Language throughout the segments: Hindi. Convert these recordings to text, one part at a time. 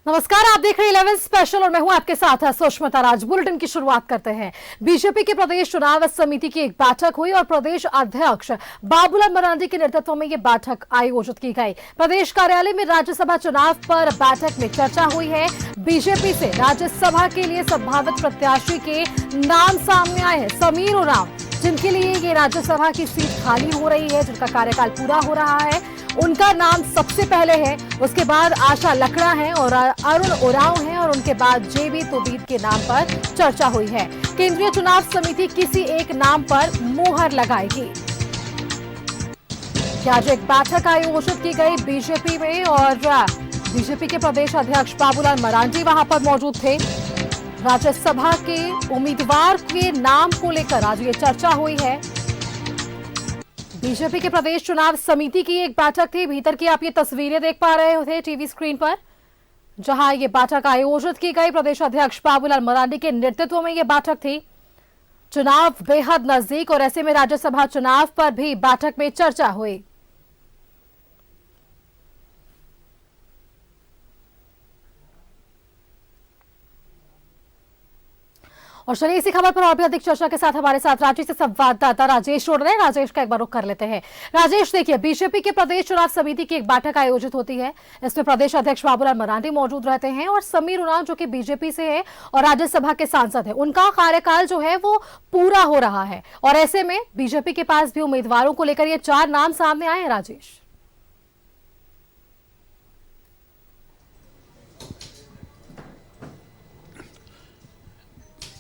नमस्कार, आप देख रहे हैं 11 स्पेशल और मैं हूं आपके साथ सुष्मिता राज। बुलेटिन की शुरुआत करते हैं। बीजेपी के प्रदेश चुनाव समिति की एक बैठक हुई और प्रदेश अध्यक्ष बाबूलाल मरांडी के नेतृत्व में यह बैठक आयोजित की गई। प्रदेश कार्यालय में राज्यसभा चुनाव पर बैठक में चर्चा हुई है। बीजेपी से राज्यसभा के लिए संभावित प्रत्याशी के नाम सामने आए हैं। समीर उरांव, जिनके लिए ये राज्यसभा की सीट खाली हो रही है, जिनका कार्यकाल पूरा हो रहा है, उनका नाम सबसे पहले है। उसके बाद आशा लकड़ा है और अरुण उरांव है और उनके बाद जेबी तोबीद के नाम पर चर्चा हुई है। केंद्रीय चुनाव समिति किसी एक नाम पर मुहर लगाएगी। आज एक बैठक आयोजित की गई बीजेपी में और बीजेपी के प्रदेश अध्यक्ष बाबूलाल मरांडी वहां पर मौजूद थे। राज्यसभा के उम्मीदवार के नाम को लेकर आज ये चर्चा हुई है। बीजेपी के प्रदेश चुनाव समिति की एक बैठक थी। भीतर की आप ये तस्वीरें देख पा रहे थे टीवी स्क्रीन पर, जहां ये बैठक आयोजित की गई। प्रदेश अध्यक्ष बाबूलाल मरांडी के नेतृत्व में ये बैठक थी। चुनाव बेहद नजदीक और ऐसे में राज्यसभा चुनाव पर भी बैठक में चर्चा हुई। और चलिए इसी खबर पर और भी अधिक चर्चा के साथ हमारे साथ रांची से संवाददाता राजेश जोड़ रहे हैं। राजेश का एक बार रुख कर लेते हैं। राजेश, देखिए, बीजेपी के प्रदेश चुनाव समिति की एक बैठक आयोजित होती है। इसमें प्रदेश अध्यक्ष बाबूलाल मरांडी मौजूद रहते हैं और समीर उरांव, जो कि बीजेपी से है और राज्यसभा के सांसद है, उनका कार्यकाल जो है वो पूरा हो रहा है। और ऐसे में बीजेपी के पास भी उम्मीदवारों को लेकर ये 4 नाम सामने आए हैं। राजेश,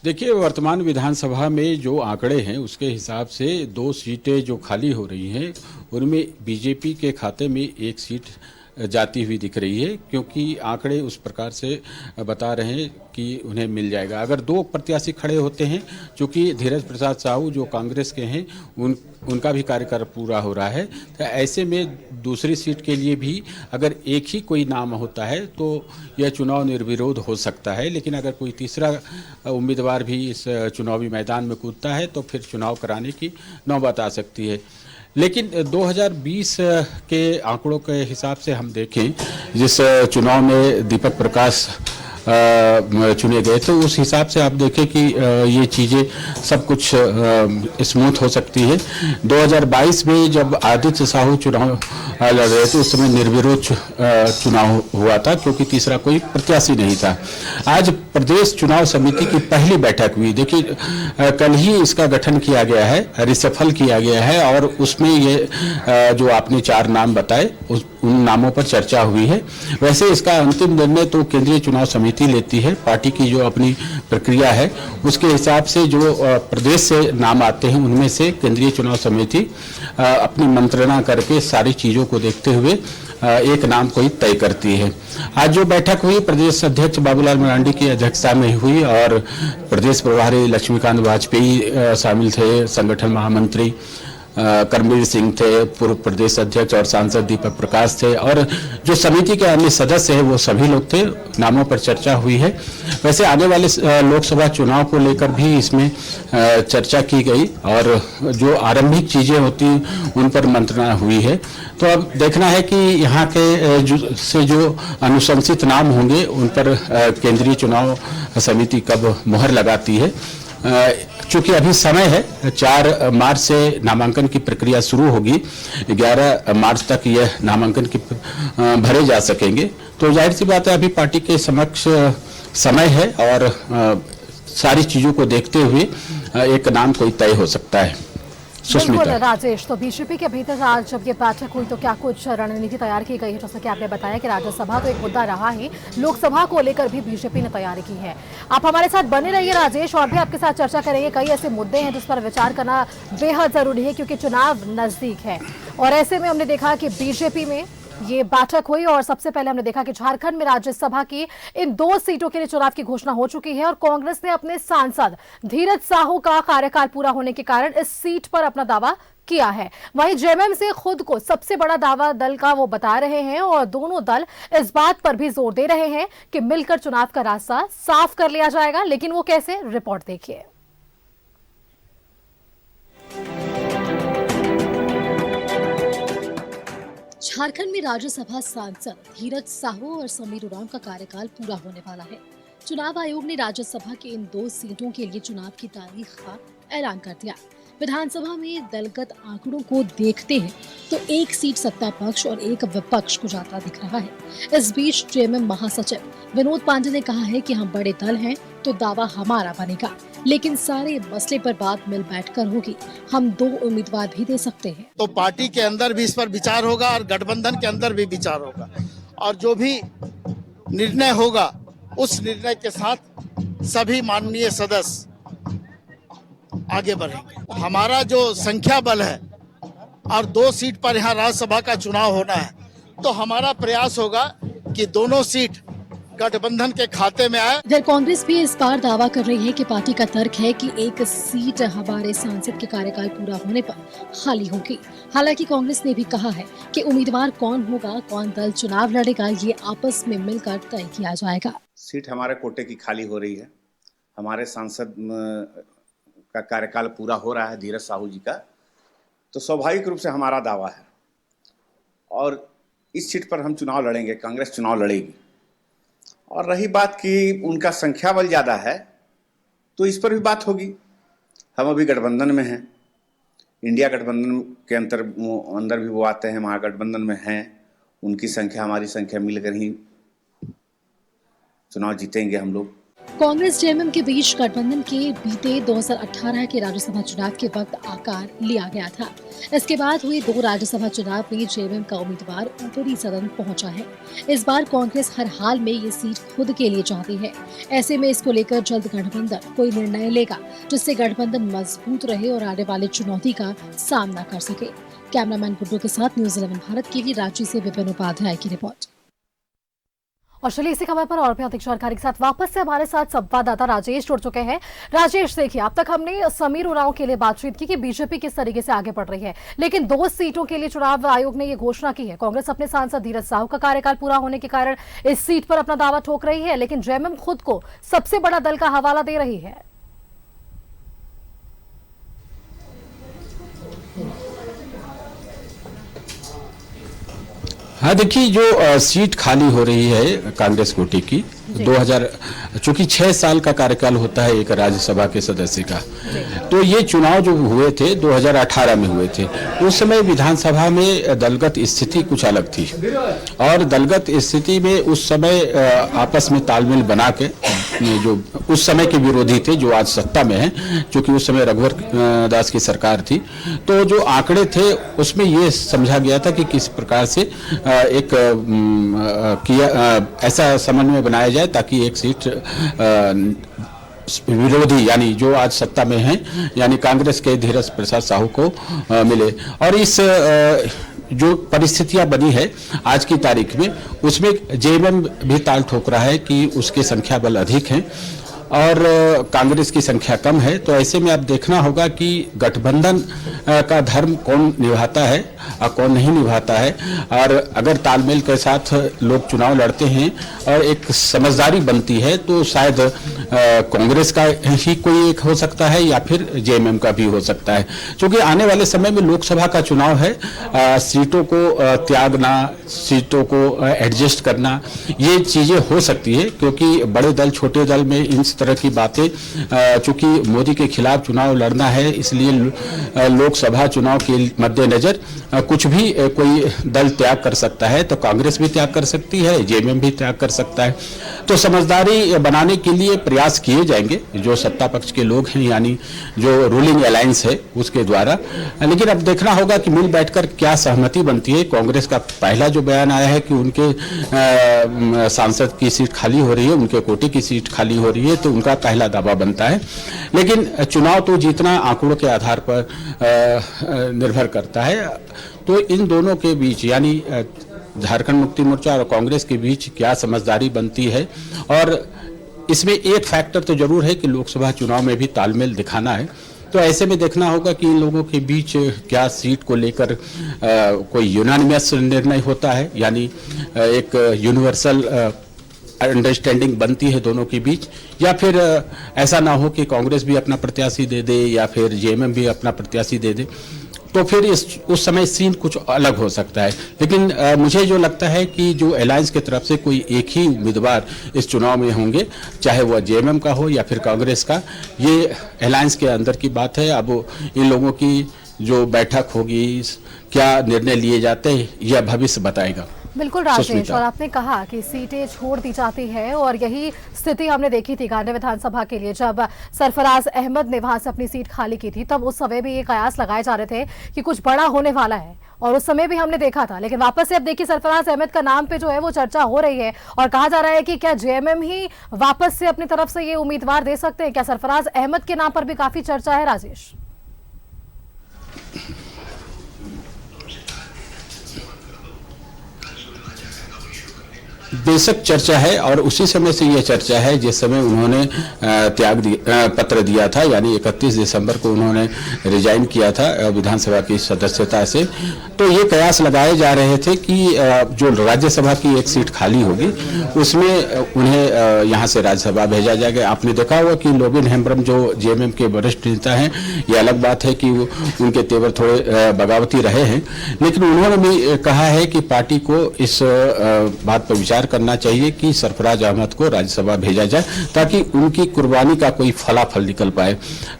देखिए, वर्तमान विधानसभा में जो आंकड़े हैं उसके हिसाब से 2 सीटें जो खाली हो रही हैं उनमें बीजेपी के खाते में 1 सीट जाती हुई दिख रही है, क्योंकि आंकड़े उस प्रकार से बता रहे हैं कि उन्हें मिल जाएगा। अगर 2 प्रत्याशी खड़े होते हैं, चूँकि धीरज प्रसाद साहू जो कांग्रेस के हैं उनका भी कार्यकाल पूरा हो रहा है, तो ऐसे में दूसरी सीट के लिए भी अगर एक ही कोई नाम होता है तो यह चुनाव निर्विरोध हो सकता है। लेकिन अगर कोई तीसरा उम्मीदवार भी इस चुनावी मैदान में कूदता है तो फिर चुनाव कराने की नौबत आ सकती है। लेकिन 2020 के आंकड़ों के हिसाब से हम देखें, जिस चुनाव में दीपक प्रकाश चुने गए, तो उस हिसाब से आप देखें कि ये चीज़ें सब कुछ स्मूथ हो सकती है। 2022 में जब आदित्य साहू चुनाव लड़ रहे थे उस समय निर्विरोध चुनाव हुआ था, क्योंकि तीसरा कोई प्रत्याशी नहीं था। आज प्रदेश चुनाव समिति की पहली बैठक हुई। देखिए, कल ही इसका गठन किया गया है, रिसफल किया गया है और उसमें ये जो आपने 4 नाम बताए उन नामों पर चर्चा हुई है। वैसे इसका अंतिम निर्णय तो केंद्रीय चुनाव समिति लेती है। पार्टी की जो अपनी प्रक्रिया है उसके हिसाब से जो प्रदेश से नाम आते हैं उनमें से केंद्रीय चुनाव समिति अपनी मंत्रणा करके सारी चीज़ों को देखते हुए एक नाम कोई तय करती है। आज जो बैठक हुई प्रदेश अध्यक्ष बाबूलाल मरांडी की अध्यक्षता में हुई और प्रदेश प्रभारी लक्ष्मीकांत वाजपेयी शामिल थे, संगठन महामंत्री करमवीर सिंह थे, पूर्व प्रदेश अध्यक्ष और सांसद दीपक प्रकाश थे और जो समिति के अन्य सदस्य हैं वो सभी लोग थे। नामों पर चर्चा हुई है। वैसे आने वाले लोकसभा चुनाव को लेकर भी इसमें चर्चा की गई और जो आरंभिक चीज़ें होती उन पर मंत्रणा हुई है। तो अब देखना है कि यहाँ के जो अनुशंसित नाम होंगे उन पर केंद्रीय चुनाव समिति कब मुहर लगाती है। चूंकि अभी समय है, 4 मार्च से नामांकन की प्रक्रिया शुरू होगी, 11 मार्च तक यह नामांकन की भरे जा सकेंगे। तो जाहिर सी बात है अभी पार्टी के समक्ष समय है और सारी चीज़ों को देखते हुए एक नाम कोई तय हो सकता है। बिल्कुल राजेश, तो बीजेपी के भीतर आज जब ये बैठक हुई तो क्या कुछ रणनीति तैयार की गई है? जैसा कि आपने बताया कि राज्यसभा तो एक मुद्दा रहा है, लोकसभा को लेकर भी बीजेपी ने तैयारी की है। आप हमारे साथ बने रहिए राजेश, और भी आपके साथ चर्चा करेंगे। कई ऐसे मुद्दे हैं जिस पर विचार करना बेहद जरूरी है, क्योंकि चुनाव नजदीक है। और ऐसे में हमने देखा कि बीजेपी में ये बैठक हुई और सबसे पहले हमने देखा कि झारखंड में राज्यसभा की इन 2 सीटों के लिए चुनाव की घोषणा हो चुकी है और कांग्रेस ने अपने सांसद धीरज साहू का कार्यकाल पूरा होने के कारण इस सीट पर अपना दावा किया है। वहीं जेएमएम से खुद को सबसे बड़ा दावा दल का वो बता रहे हैं और दोनों दल इस बात पर भी जोर दे रहे हैं कि मिलकर चुनाव का रास्ता साफ कर लिया जाएगा। लेकिन वो कैसे, रिपोर्ट देखिए। झारखंड में राज्यसभा सांसद धीरज साहू और समीर उरांव का कार्यकाल पूरा होने वाला है। चुनाव आयोग ने राज्यसभा के इन 2 सीटों के लिए चुनाव की तारीख का ऐलान कर दिया। विधानसभा में दलगत आंकड़ों को देखते हैं तो एक सीट सत्ता पक्ष और एक विपक्ष को जाता दिख रहा है। इस बीच जेएमएम महासचिव विनोद पांडे ने कहा है कि हम बड़े दल हैं तो दावा हमारा बनेगा, लेकिन सारे मसले पर बात मिल बैठकर होगी। हम 2 उम्मीदवार भी दे सकते हैं। तो पार्टी के अंदर भी इस पर विचार होगा और गठबंधन के अंदर भी विचार होगा, और जो भी निर्णय होगा उस निर्णय के साथ सभी माननीय सदस्य आगे बढ़ेंगे। हमारा जो संख्या बल है और 2 सीट पर यहाँ राज्यसभा का चुनाव होना है, तो हमारा प्रयास होगा कि दोनों सीट गठबंधन के खाते में आए। इधर कांग्रेस भी इस बार दावा कर रही है कि पार्टी का तर्क है कि एक सीट हमारे सांसद के कार्यकाल पूरा होने पर खाली होगी। हालांकि कांग्रेस ने भी कहा है कि उम्मीदवार कौन होगा, कौन दल चुनाव लड़ेगा, ये आपस में मिलकर तय किया जाएगा। सीट हमारे कोटे की खाली हो रही है। हमारे सांसद का कार्यकाल पूरा हो रहा है, धीरज साहू जी का, तो स्वाभाविक रूप से हमारा दावा है और इस सीट पर हम चुनाव लड़ेंगे, कांग्रेस चुनाव लड़ेगी। और रही बात कि उनका संख्या बल ज़्यादा है, तो इस पर भी बात होगी। हम अभी गठबंधन में हैं, इंडिया गठबंधन के अंदर भी वो आते हैं, महागठबंधन में हैं। उनकी संख्या हमारी संख्या मिलकर ही चुनाव जीतेंगे हम लोग। कांग्रेस जेएमएम के बीच गठबंधन के बीते 2018 के राज्यसभा चुनाव के वक्त आकार लिया गया था। इसके बाद हुए 2 राज्यसभा चुनाव में जेएमएम का उम्मीदवार ऊपरी सदन पहुंचा है। इस बार कांग्रेस हर हाल में ये सीट खुद के लिए चाहती है। ऐसे में इसको लेकर जल्द गठबंधन कोई निर्णय लेगा जिससे गठबंधन मजबूत रहे और आने वाले चुनौती का सामना कर सके। कैमरामैन गुड्डू के साथ न्यूज 11 भारत के लिए रांची से विपिन उपाध्याय की रिपोर्ट। और चलिए इसी खबर पर और भी अधिक जानकारी के साथ वापस से हमारे साथ संवाददाता राजेश जुड़ चुके हैं। राजेश, देखिए अब तक हमने समीर उरांव के लिए बातचीत की कि बीजेपी किस तरीके से आगे बढ़ रही है, लेकिन 2 सीटों के लिए चुनाव आयोग ने ये घोषणा की है। कांग्रेस अपने सांसद धीरज साहू का कार्यकाल पूरा होने के कारण इस सीट पर अपना दावा ठोक रही है, लेकिन जेएमएम खुद को सबसे बड़ा दल का हवाला दे रही है। हाँ, देखिए जो सीट खाली हो रही है कांग्रेस कोटे की 2000, चूंकि 6 साल का कार्यकाल होता है एक राज्यसभा के सदस्य का, तो ये चुनाव जो हुए थे 2018 में हुए थे। उस समय विधानसभा में दलगत स्थिति कुछ अलग थी और दलगत स्थिति में उस समय आपस में तालमेल बना के जो उस समय के विरोधी थे, जो आज सत्ता में हैं, क्योंकि उस समय रघुवर दास की सरकार थी, तो जो आंकड़े थे उसमें ये समझा गया था कि किस प्रकार से एक ऐसा समन्वय बनाया जाए ताकि एक सीट विरोधी यानी जो आज सत्ता में हैं यानी कांग्रेस के धीरज प्रसाद साहू को मिले। और इस जो परिस्थितियां बनी है आज की तारीख में, उसमें जेएमएम भी ताल ठोक रहा है कि उसके संख्या बल अधिक हैं और कांग्रेस की संख्या कम है। तो ऐसे में अब देखना होगा कि गठबंधन का धर्म कौन निभाता है और कौन नहीं निभाता है। और अगर तालमेल के साथ लोग चुनाव लड़ते हैं और एक समझदारी बनती है तो शायद कांग्रेस का ही कोई एक हो सकता है या फिर जेएमएम का भी हो सकता है। क्योंकि आने वाले समय में लोकसभा का चुनाव है, सीटों को त्यागना, सीटों को एडजस्ट करना, ये चीजें हो सकती है, क्योंकि बड़े दल छोटे दल में इन तरह की बातें, चूंकि मोदी के खिलाफ चुनाव लड़ना है, इसलिए लोकसभा चुनाव के मद्देनजर कुछ भी कोई दल त्याग कर सकता है। तो कांग्रेस भी त्याग कर सकती है, जेएमएम भी त्याग कर सकता है। तो समझदारी बनाने के लिए प्रयास किए जाएंगे जो सत्ता पक्ष के लोग हैं, यानी जो रूलिंग अलायंस है उसके द्वारा। लेकिन अब देखना होगा कि मिल बैठकर क्या सहमति बनती है। कांग्रेस का पहला जो बयान आया है कि उनके सांसद की सीट खाली हो रही है, उनके कोटे की सीट खाली हो रही है, तो उनका पहला दावा बनता है। लेकिन चुनाव तो जीतना आंकड़ों के आधार पर निर्भर करता है। तो इन दोनों के बीच यानी झारखंड मुक्ति मोर्चा और कांग्रेस के बीच क्या समझदारी बनती है। और इसमें एक फैक्टर तो जरूर है कि लोकसभा चुनाव में भी तालमेल दिखाना है। तो ऐसे में देखना होगा कि इन लोगों के बीच क्या सीट को लेकर कोई यूनानिमस निर्णय होता है, यानी एक यूनिवर्सल अंडरस्टैंडिंग बनती है दोनों के बीच, या फिर ऐसा ना हो कि कांग्रेस भी अपना प्रत्याशी दे दे या फिर जेएमएम भी अपना प्रत्याशी दे दे। तो फिर उस समय सीन कुछ अलग हो सकता है। लेकिन मुझे जो लगता है कि जो अलायंस की तरफ से कोई एक ही उम्मीदवार इस चुनाव में होंगे, चाहे वह जेएमएम का हो या फिर कांग्रेस का, ये अलायंस के अंदर की बात है। अब इन लोगों की जो बैठक होगी, क्या निर्णय लिए जाते हैं, यह भविष्य बताएगा। बिल्कुल राजेश, और आपने कहा कि सीटें छोड़ दी जाती है और यही स्थिति हमने देखी थी गांधी विधानसभा के लिए, जब सरफराज अहमद ने वहां से अपनी सीट खाली की थी। तब उस समय भी ये कयास लगाए जा रहे थे कि कुछ बड़ा होने वाला है, और उस समय भी हमने देखा था। लेकिन वापस से अब देखिए सरफराज अहमद का नाम पे जो है वो चर्चा हो रही है, और कहा जा रहा है कि क्या जेएमएम ही वापस से अपनी तरफ से ये उम्मीदवार दे सकते हैं। क्या सरफराज अहमद के नाम पर भी काफी चर्चा है राजेश? बेशक चर्चा है, और उसी समय से यह चर्चा है जिस समय उन्होंने पत्र दिया था, यानी 31 दिसंबर को उन्होंने रिजाइन किया था विधानसभा की सदस्यता से। तो ये कयास लगाए जा रहे थे कि जो राज्यसभा की एक सीट खाली होगी उसमें उन्हें यहाँ से राज्यसभा भेजा जाएगा। आपने देखा होगा कि लोबिन हेम्ब्रम जो जेएमएम के वरिष्ठ नेता हैं, ये अलग बात है कि उनके तेवर थोड़े बगावती रहे हैं, लेकिन उन्होंने भी कहा है कि पार्टी को इस बात पर विचार करना चाहिए कि सरफराज अहमद को राज्यसभा भेजा जाए, ताकि उनकी कुर्बानी का कोई फलाफल निकल पाए।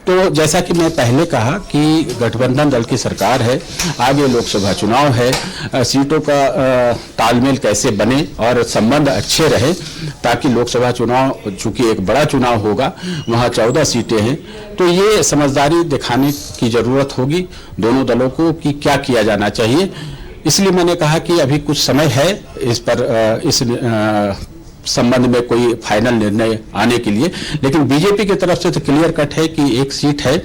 तो जैसा कि मैं पहले कहा कि गठबंधन दल की सरकार है, आगे लोकसभा चुनाव है, सीटों का तालमेल कैसे बने और संबंध अच्छे रहे, ताकि लोकसभा चुनाव, चूंकि एक बड़ा चुनाव होगा, वहां 14 सीटें हैं, तो ये समझदारी दिखाने की जरूरत होगी दोनों दलों को कि क्या किया जाना चाहिए। इसलिए मैंने कहा कि अभी कुछ समय है इस पर, इस संबंध में कोई फाइनल निर्णय आने के लिए। लेकिन बीजेपी की तरफ से तो क्लियर कट है कि एक सीट है,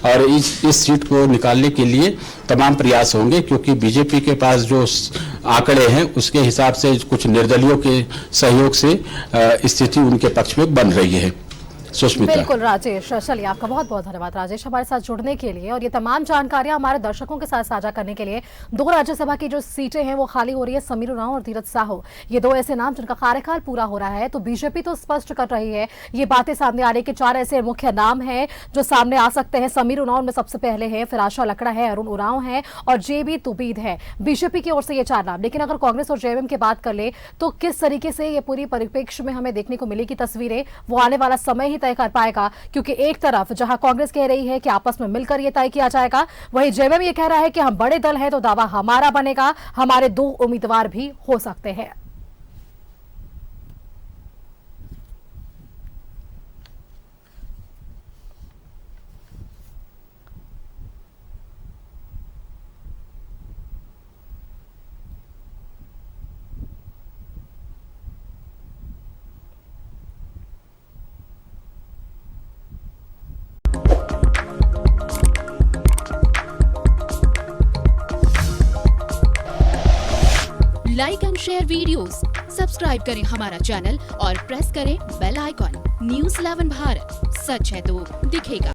और इस सीट को निकालने के लिए तमाम प्रयास होंगे, क्योंकि बीजेपी के पास जो आंकड़े हैं उसके हिसाब से कुछ निर्दलियों के सहयोग से स्थिति उनके पक्ष में बन रही है। सुष्मिता। बिल्कुल राजेश, चलिए आपका बहुत बहुत धन्यवाद राजेश हमारे साथ जुड़ने के लिए, और ये तमाम जानकारियां हमारे दर्शकों के साथ साझा करने के लिए। 2 राज्यसभा की जो सीटें हैं वो खाली हो रही है, समीर उरांव और धीरज साहू, ये 2 ऐसे नाम जिनका कार्यकाल पूरा हो रहा है। तो बीजेपी तो स्पष्ट कर रही है, ये बातें सामने आ रही है कि 4 ऐसे मुख्य नाम हैं जो सामने आ सकते हैं। समीर उरांव में सबसे पहले है, फिर आशा लकड़ा है, अरुण उरांव है और जेबी तुबीद है। बीजेपी की ओर से ये 4 नाम। लेकिन अगर कांग्रेस और जेएमएम की बात कर ले तो किस तरीके से ये पूरी परिप्रेक्ष्य में हमें देखने को मिलेगी तस्वीरें, वो आने वाला समय ही तय कर पाएगा। क्योंकि एक तरफ जहां कांग्रेस कह रही है कि आपस में मिलकर यह तय किया जाएगा, वहीं जेएमएम ये कह रहा है कि हम बड़े दल हैं तो दावा हमारा बनेगा, हमारे 2 उम्मीदवार भी हो सकते हैं। Like and share videos, subscribe करें हमारा चैनल और प्रेस करें बेल आइकॉन। न्यूज़ 11 भारत, सच है तो दिखेगा।